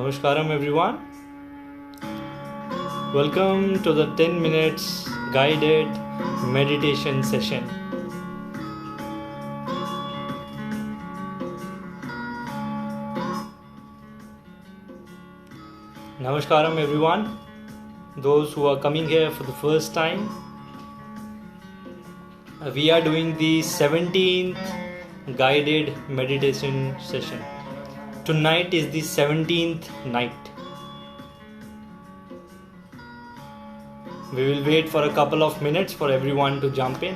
Namaskaram everyone. Welcome to the 10 minutes guided meditation session. Namaskaram everyone. Those who are coming here for the first time, we are doing the 17th guided meditation session. Tonight is the 17th night. We will wait for a couple of minutes for everyone to jump in.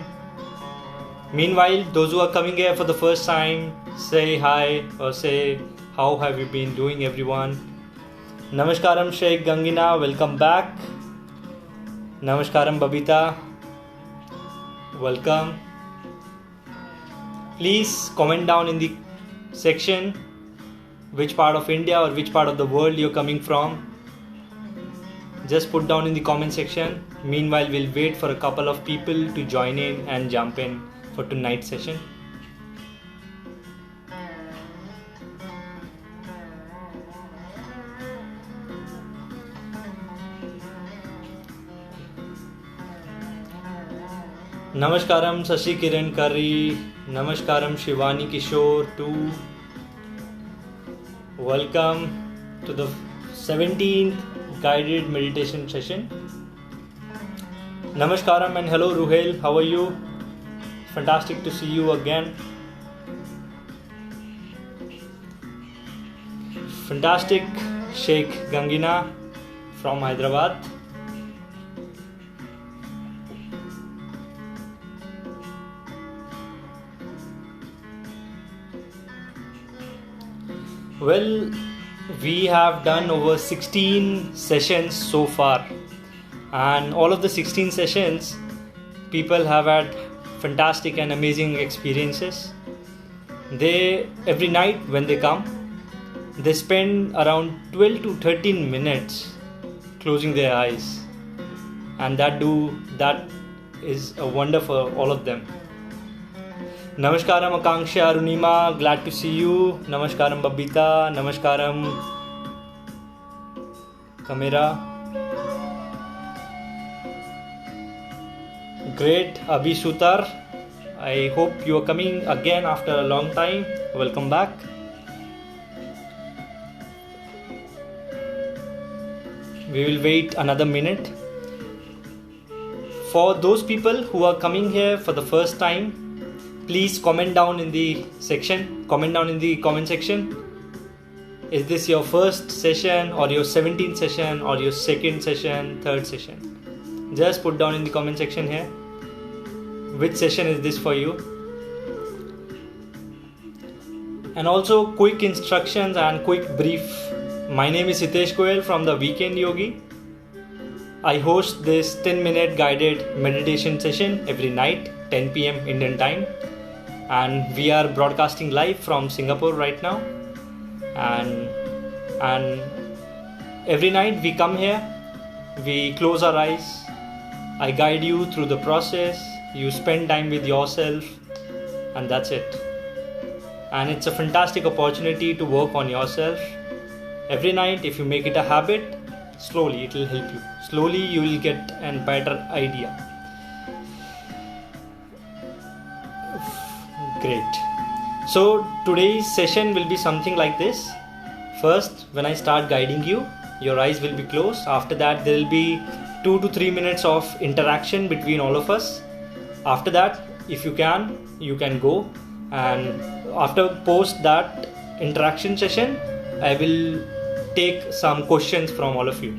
Meanwhile, those who are coming here for the first time, say hi or say how have you been doing everyone. Namaskaram Sheikh Gangina, welcome back. Namaskaram Babita, welcome. Please comment down in the section which part of India or which part of the world you're coming from. Just put down in the comment section. Meanwhile, we'll wait for a couple of people to join in and jump in for tonight's session. Namaskaram Sashi Kiran Kari. Namaskaram Shivani Kishore too. Welcome to the 17th guided meditation session. Namaskaram and hello Ruhel, how are you? Fantastic to see you again. Fantastic Sheikh Gangina from Hyderabad. Well, we have done over 16 sessions so far, and all of the 16 sessions people have had fantastic and amazing experiences. They every night when they come, they spend around 12 to 13 minutes closing their eyes, and that is a wonder for all of them. Namaskaram Akanksha Arunima, glad to see you. Namaskaram Babita, Namaskaram Kamera. Great, Abhi Sutar. I hope you are coming again after a long time. Welcome back. We will wait another minute. For those people who are coming here for the first time, please comment down in the comment section. Is this your first session or your 17th session or your second session, third session? Just put down in the comment section here. Which session is this for you? And also quick instructions and quick brief. My name is Hitesh Goyal from the Weekend Yogi. I host this 10-minute guided meditation session every night, 10 p.m. Indian time. And we are broadcasting live from Singapore right now. And every night we come here, we close our eyes. I guide you through the process. You spend time with yourself, and that's it. And it's a fantastic opportunity to work on yourself. Every night, if you make it a habit, slowly it will help you. Slowly you will get a better idea. Great. So today's session will be something like this. First, when I start guiding you, your eyes will be closed. After that, there will be 2 to 3 minutes of interaction between all of us. After that, if you can go, and after post that interaction session, I will take some questions from all of you.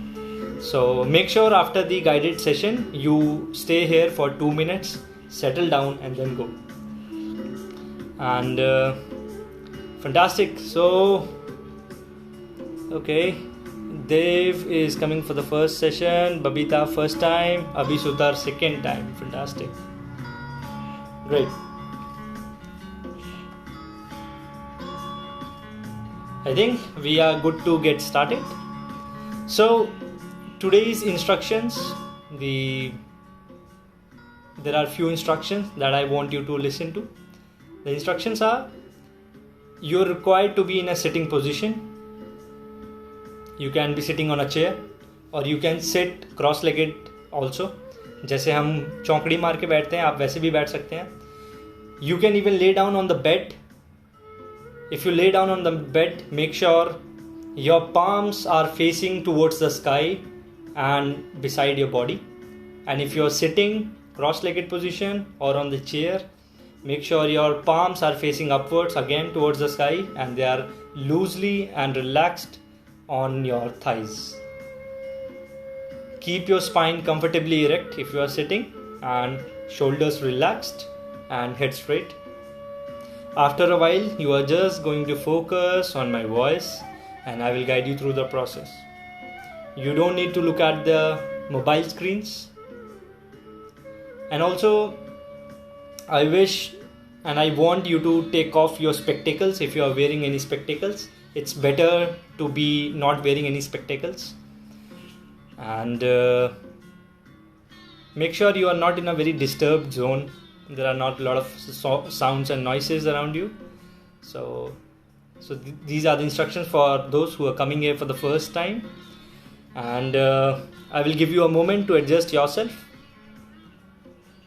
So make sure after the guided session you stay here for 2 minutes, settle down, and then go. And fantastic. So okay, Dev is coming for the first session, Babita first time, Abhi Sutar second time. Fantastic. Great. I think we are good to get started. So today's instructions, there are few instructions that I want you to listen to. The instructions are: you're required to be in a sitting position. You can be sitting on a chair or you can sit cross-legged also. जैसे हम चौकड़ी मार के बैठते हैं, आप वैसे भी बैठ सकते हैं. You can even lay down on the bed. If you lay down on the bed, make sure your palms are facing towards the sky and beside your body. And if you're sitting cross-legged position or on the chair, make sure your palms are facing upwards again towards the sky and they are loosely and relaxed on your thighs. Keep your spine comfortably erect if you are sitting and shoulders relaxed and head straight. After a while, you are just going to focus on my voice and I will guide you through the process. You don't need to look at the mobile screens. And also, I wish and I want you to take off your spectacles if you are wearing any spectacles. It's better to be not wearing any spectacles. And make sure you are not in a very disturbed zone. There are not a lot of sounds and noises around you. So these are the instructions for those who are coming here for the first time. And I will give you a moment to adjust yourself.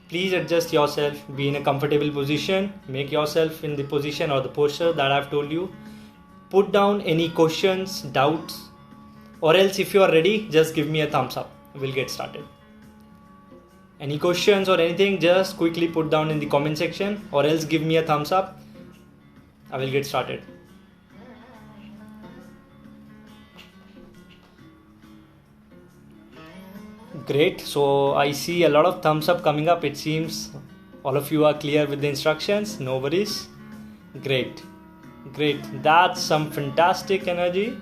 Please adjust yourself, be in a comfortable position, make yourself in the position or the posture that I have told you. Put down any questions, doubts, or else if you are ready, just give me a thumbs up. We'll get started. Any questions or anything, just quickly put down in the comment section or else give me a thumbs up. I will get started. Great. So I see a lot of thumbs up coming up. It seems all of you are clear with the instructions. No worries. Great. That's some fantastic energy.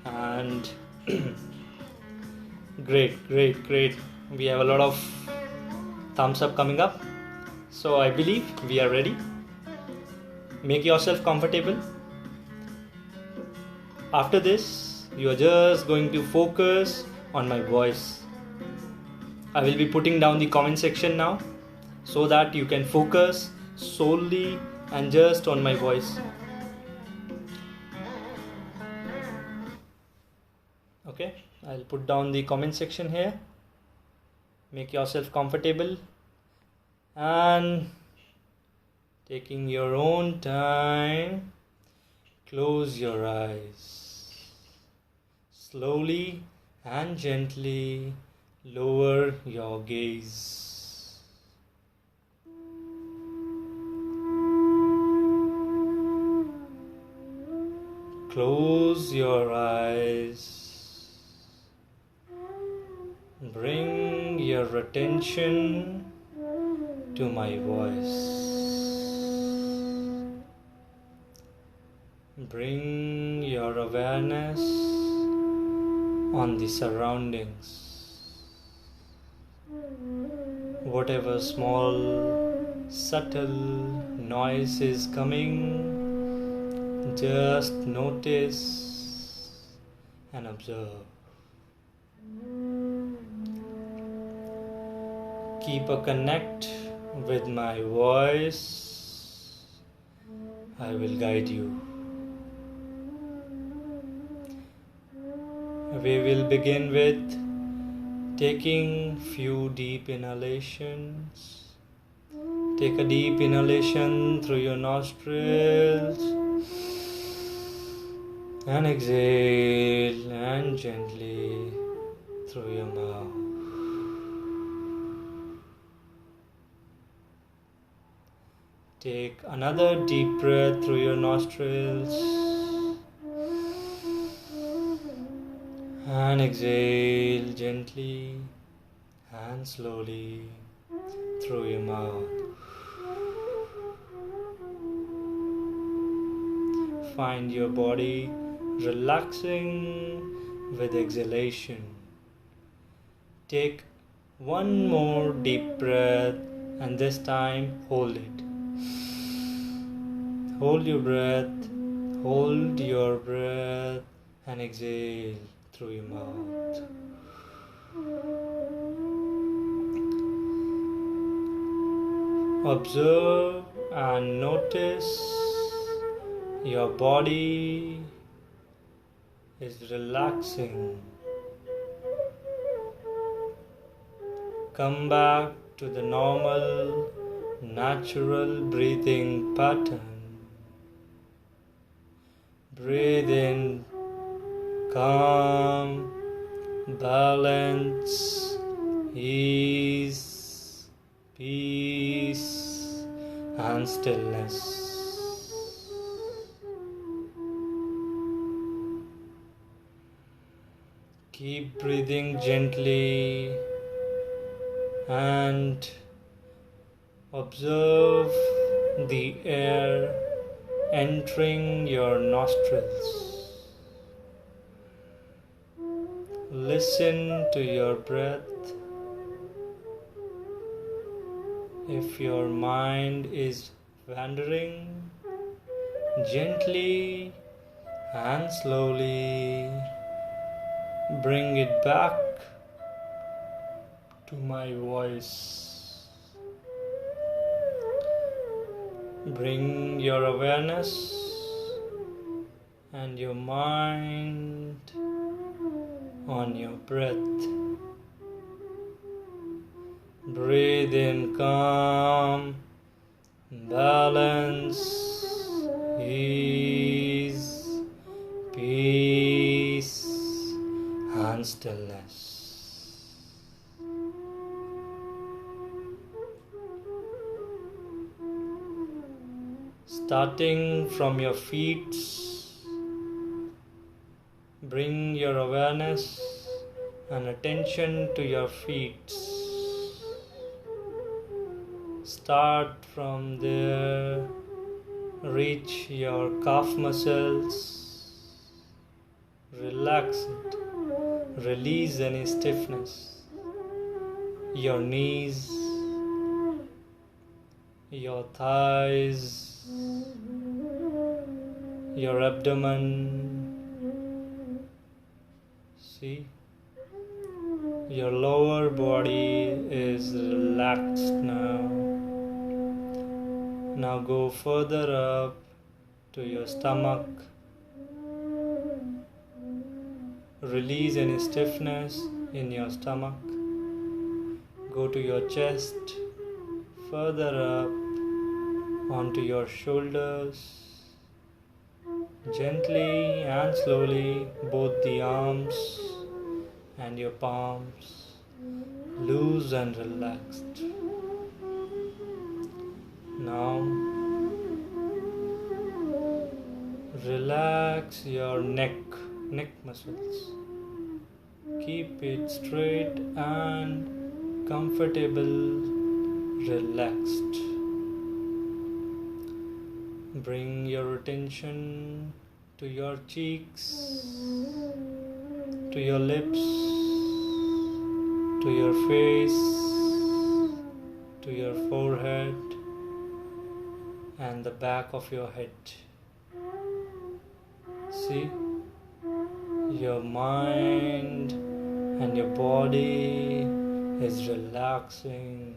And great. We have a lot of thumbs up coming up. So I believe we are ready. Make yourself comfortable. After this, you are just going to focus on my voice. I will be putting down the comment section now so that you can focus solely and just on my voice. Okay, I'll put down the comment section here. Make yourself comfortable and taking your own time, close your eyes. Slowly and gently lower your gaze. Close your eyes. Bring your attention to my voice. Bring your awareness on the surroundings. Whatever small, subtle noise is coming, just notice and observe. Keep a connect with my voice. I will guide you. We will begin with taking few deep inhalations. Take a deep inhalation through your nostrils and exhale and gently through your mouth. Take another deep breath through your nostrils and exhale gently and slowly through your mouth. Find your body relaxing with exhalation. Take one more deep breath and this time hold it. Hold your breath and exhale through your mouth. Observe and notice your body is relaxing. Come back to the normal, natural breathing pattern. Breathe in, calm, balance, ease, peace, and stillness. Keep breathing gently and observe the air entering your nostrils. Listen to your breath. If your mind is wandering, gently and slowly bring it back to my voice. Bring your awareness and your mind on your breath. Breathe in calm, balance, ease, peace, and stillness. Starting from your feet, bring your awareness and attention to your feet. Start from there, reach your calf muscles, relax it, release any stiffness, your knees, your thighs, your abdomen. See, your lower body is relaxed now. Now go further up to your stomach. Release any stiffness in your stomach. Go to your chest, further up onto your shoulders. Gently and slowly, both the arms and your palms loose and relaxed. Now, relax your neck muscles. Keep it straight and comfortable, relaxed. Bring your attention to your cheeks, to your lips, to your face, to your forehead, and the back of your head. See, your mind and your body is relaxing.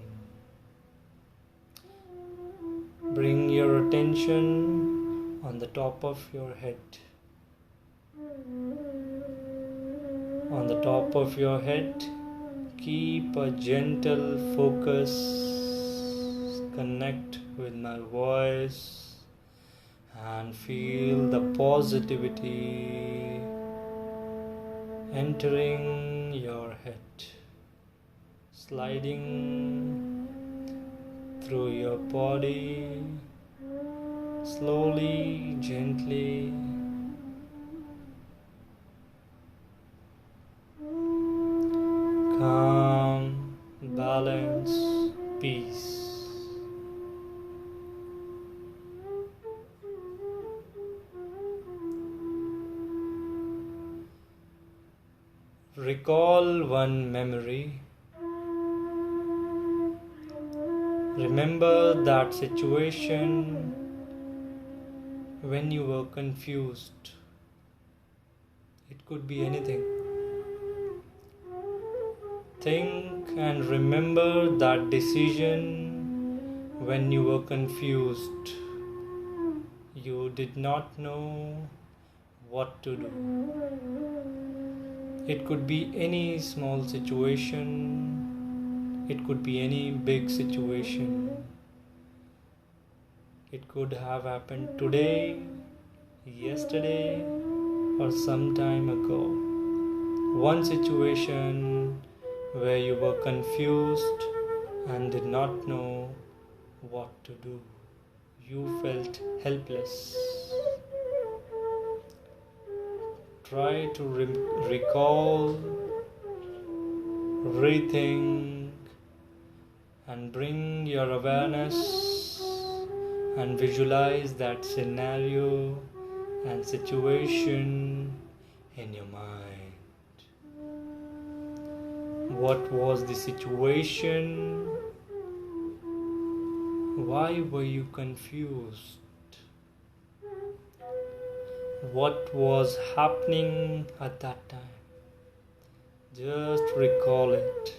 Bring your attention on the top of your head. On the top of your head, keep a gentle focus. Connect with my voice and feel the positivity entering your head, sliding through your body, slowly, gently. Calm, balance, peace. Recall one memory. Remember that situation when you were confused. It could be anything. Think and remember that decision when you were confused. You did not know what to do. It could be any small situation, it could be any big situation. It could have happened today, yesterday, or some time ago. One situation where you were confused and did not know what to do. You felt helpless. Try to recall, rethink, and bring your awareness and visualize that scenario and situation in your mind. What was the situation? Why were you confused? What was happening at that time? Just recall it.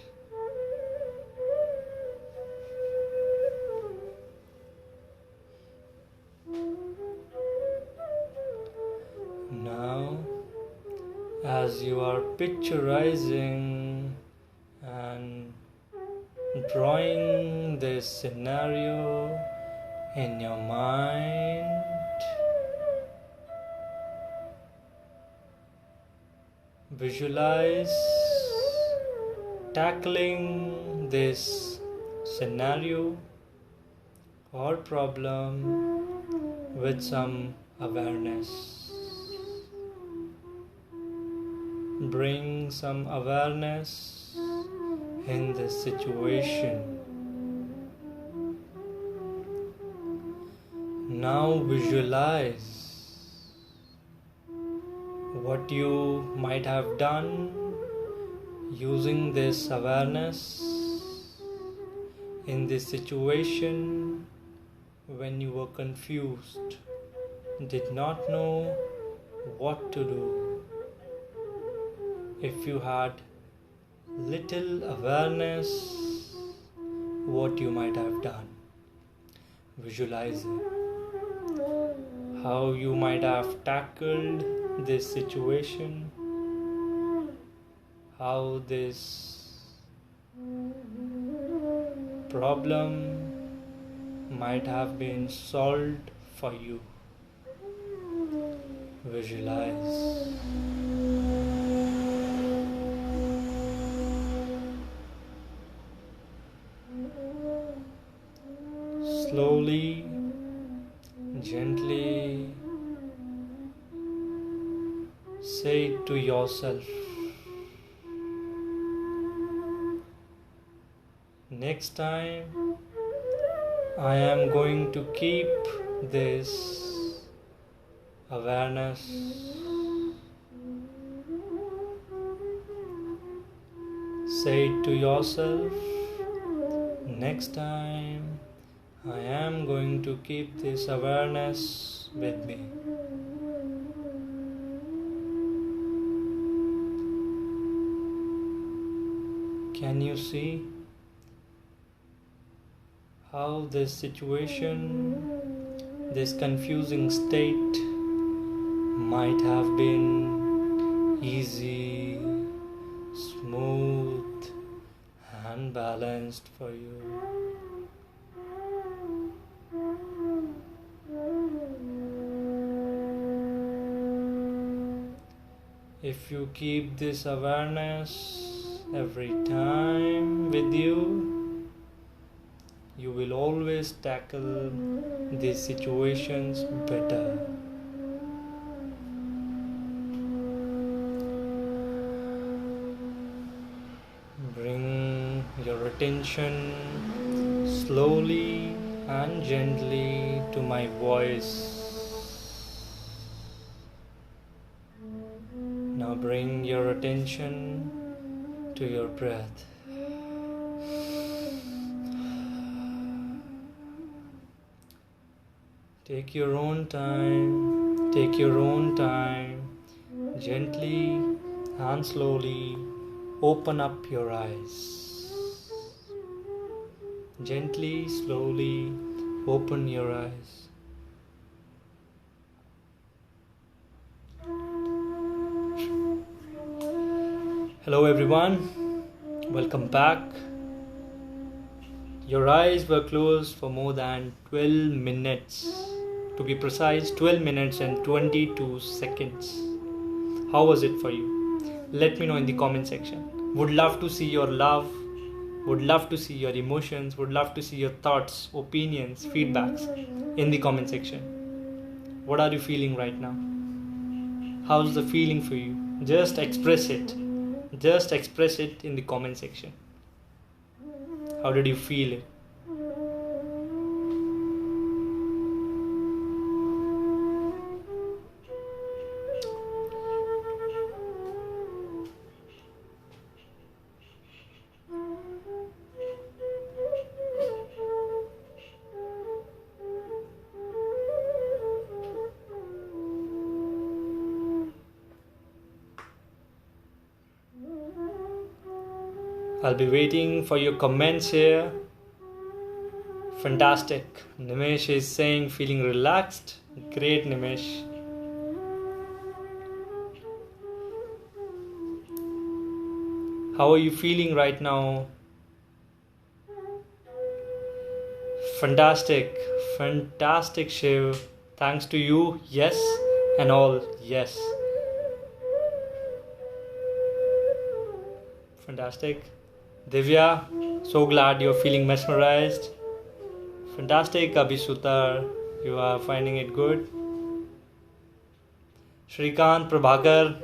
Now, as you are picturizing and drawing this scenario in your mind, visualize tackling this scenario or problem with some awareness. Bring some awareness in this situation. Now visualize what you might have done using this awareness in this situation when you were confused, did not know what to do. If you had little awareness, what you might have done. Visualize it. How you might have tackled this situation, how this problem might have been solved for you. Visualize. Slowly, gently say it to yourself. Next time, I am going to keep this awareness. Say it to yourself. Next time, I am going to keep this awareness with me. Can you see how this situation, this confusing state might have been easy, smooth, and balanced for you? If you keep this awareness every time with you, you will always tackle these situations better. Bring your attention slowly and gently to my voice. Now bring your attention to your breath. Take your own time, gently and slowly open up your eyes. Gently, slowly open your eyes. Hello everyone, welcome back. Your eyes were closed for more than 12 minutes. To be precise, 12 minutes and 22 seconds. How was it for you? Let me know in the comment section. Would love to see your love, would love to see your emotions, would love to see your thoughts, opinions, feedbacks in the comment section. What are you feeling right now? How's the feeling for you? Just express it. Just express it in the comment section. How did you feel it? I'll be waiting for your comments here. Fantastic. Nimesh is saying feeling relaxed. Great, Nimesh. How are you feeling right now? Fantastic. Fantastic, Shiv. Thanks to you. Yes. And all. Yes. Fantastic. Divya, so glad you're feeling mesmerized. Fantastic, Abhisutar, you are finding it good. Shrikant, Prabhakar,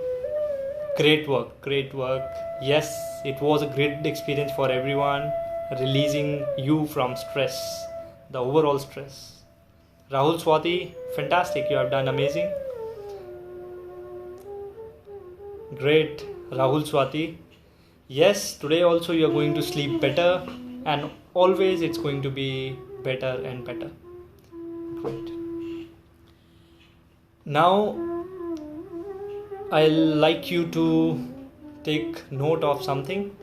great work, great work. Yes, it was a great experience for everyone, releasing you from stress, the overall stress. Rahul Swati, fantastic, you have done amazing. Great, Rahul Swati. Yes, today also you are going to sleep better, and always it's going to be better and better. Great. Now, I'll like you to take note of something.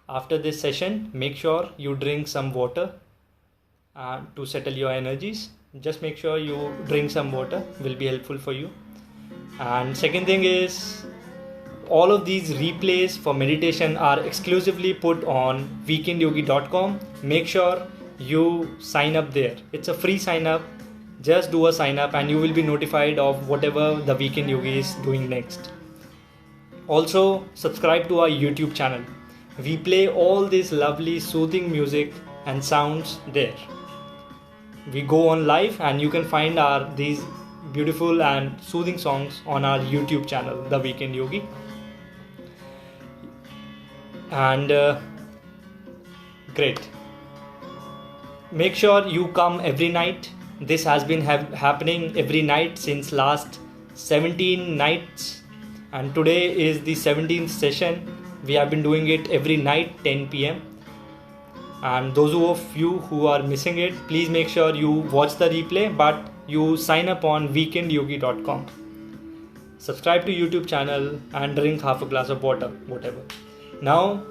After this session, make sure you drink some water to settle your energies. Just make sure you drink some water, will be helpful for you. And second thing is, all of these replays for meditation are exclusively put on weekendyogi.com. Make sure you sign up there. It's a free sign up. Just do a sign up and you will be notified of whatever the Weekend Yogi is doing next. Also, subscribe to our YouTube channel. We play all this lovely soothing music and sounds there. We go on live and you can find these beautiful and soothing songs on our YouTube channel, The Weekend Yogi. And great. Make sure you come every night. This has been happening every night since last 17 nights, and today is the 17th session. We have been doing it every night 10 p.m. and those of you who are missing it, please make sure you watch the replay, but you sign up on weekendyogi.com. Subscribe to YouTube channel and drink half a glass of water, whatever. Now,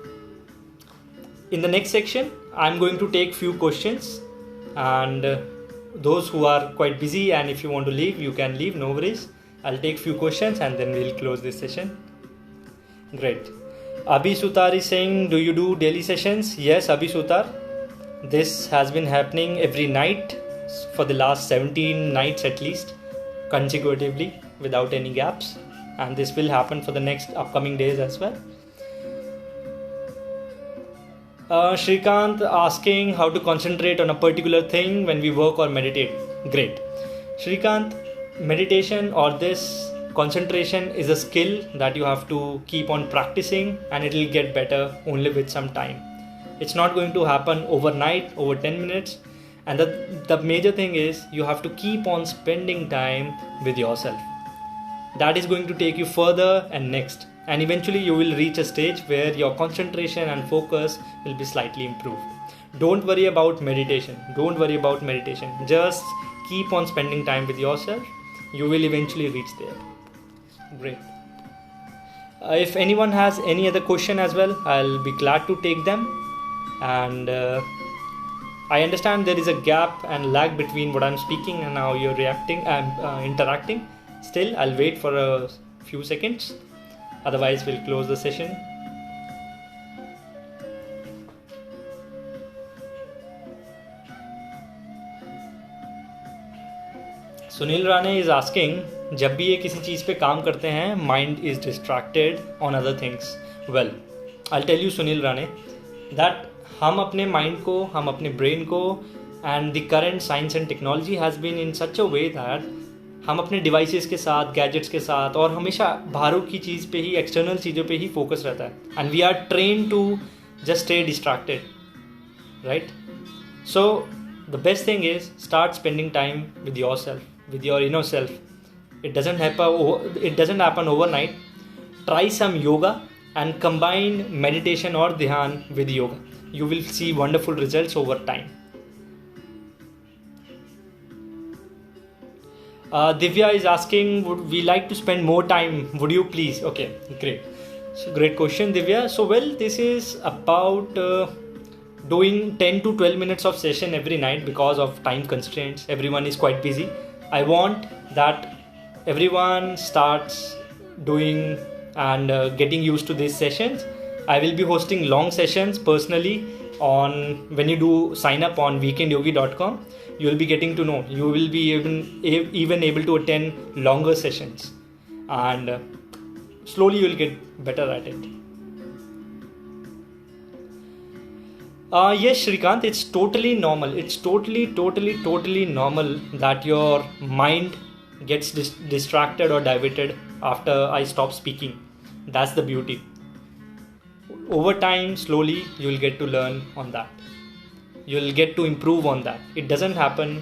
in the next section, I'm going to take few questions, and those who are quite busy and if you want to leave, you can leave, no worries. I'll take few questions and then we'll close this session. Great. Abhi Sutar is saying, do you do daily sessions? Yes, Abhi Sutar. This has been happening every night for the last 17 nights at least, consecutively, without any gaps. And this will happen for the next upcoming days as well. Shrikant asking how to concentrate on a particular thing when we work or meditate. Great. Shrikant, meditation or this concentration is a skill that you have to keep on practicing, and it will get better only with some time. It's not going to happen overnight, over 10 minutes. And the major thing is you have to keep on spending time with yourself. That is going to take you further and next. And eventually you will reach a stage where your concentration and focus will be slightly improved. Don't worry about meditation. Don't worry about meditation. Just keep on spending time with yourself. You will eventually reach there. Great. If anyone has any other question as well, I'll be glad to take them. And I understand there is a gap and lag between what I'm speaking and how you're reacting and interacting. Still, I'll wait for a few seconds. Otherwise, we'll close the session. Sunil Rane is asking, जब भी ये किसी चीज़ पे काम करते हैं mind is distracted on other things. Well, I tell you Sunil Rane that हम अपने माइंड को, हम अपने ब्रेन को, and the current science and technology has been in such a way that हम अपने डिवाइसेस के साथ, गैजेट्स के साथ और हमेशा बाहरों की चीज़ पे ही, एक्सटर्नल चीज़ों पे ही फोकस रहता है. And we are train to just stay distracted, right? So the best thing is start spending time with yourself, with your inner self. It doesn't happen overnight. Try some yoga and combine meditation or dhyan with yoga. You will see wonderful results over time. Divya is asking, would we like to spend more time? Would you please? Okay, great. So great question, Divya. So well, this is about doing 10 to 12 minutes of session every night because of time constraints. Everyone is quite busy. I want that everyone starts doing and getting used to these sessions. I will be hosting long sessions personally on when you do sign up on weekendyogi.com. You will be getting to know. You will be even able to attend longer sessions, and slowly you will get better at it. Yes, Shrikant, it's totally normal. It's totally normal that your mind gets distracted or diverted after I stop speaking. That's the beauty. Over time, slowly, you'll get to learn on that. You'll get to improve on that. It doesn't happen.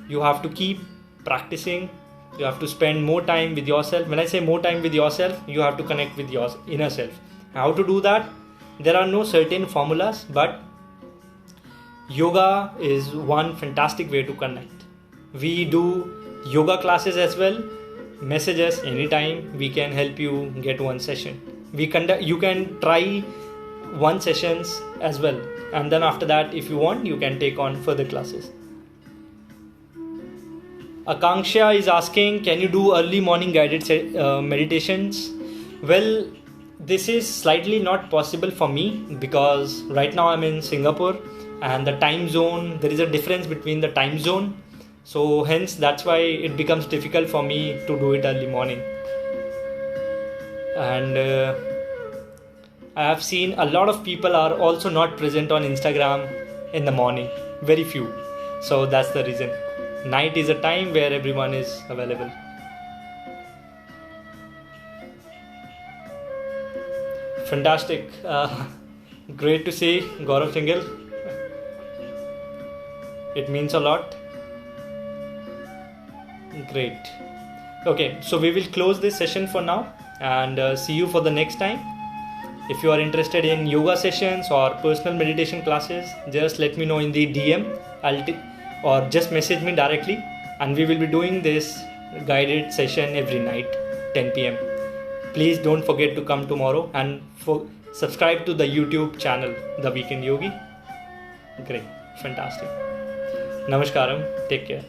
You have to keep practicing. You have to spend more time with yourself. When I say more time with yourself, you have to connect with your inner self. How to do that? There are no certain formulas, but yoga is one fantastic way to connect. We do yoga classes as well. Message us anytime. We can help you get one session. You can try one sessions as well, and then after that, if you want, you can take on further classes. Akanksha is asking, can you do early morning guided meditations? Well, this is slightly not possible for me because right now I'm in Singapore. And the time zone, there is a difference between the time zone, so hence that's why it becomes difficult for me to do it early morning. And I have seen a lot of people are also not present on Instagram in the morning, very few, so that's the reason. Night is a time where everyone is available. Fantastic. Great to see Gaurav Singhal. It means a lot. Great. Okay, so we will close this session for now and see you for the next time. If you are interested in yoga sessions or personal meditation classes, just let me know in the DM. Or just message me directly, and we will be doing this guided session every night, 10 p.m. Please don't forget to come tomorrow and subscribe to the YouTube channel, The Weekend Yogi. Great. Fantastic. Namaskaram. Take care.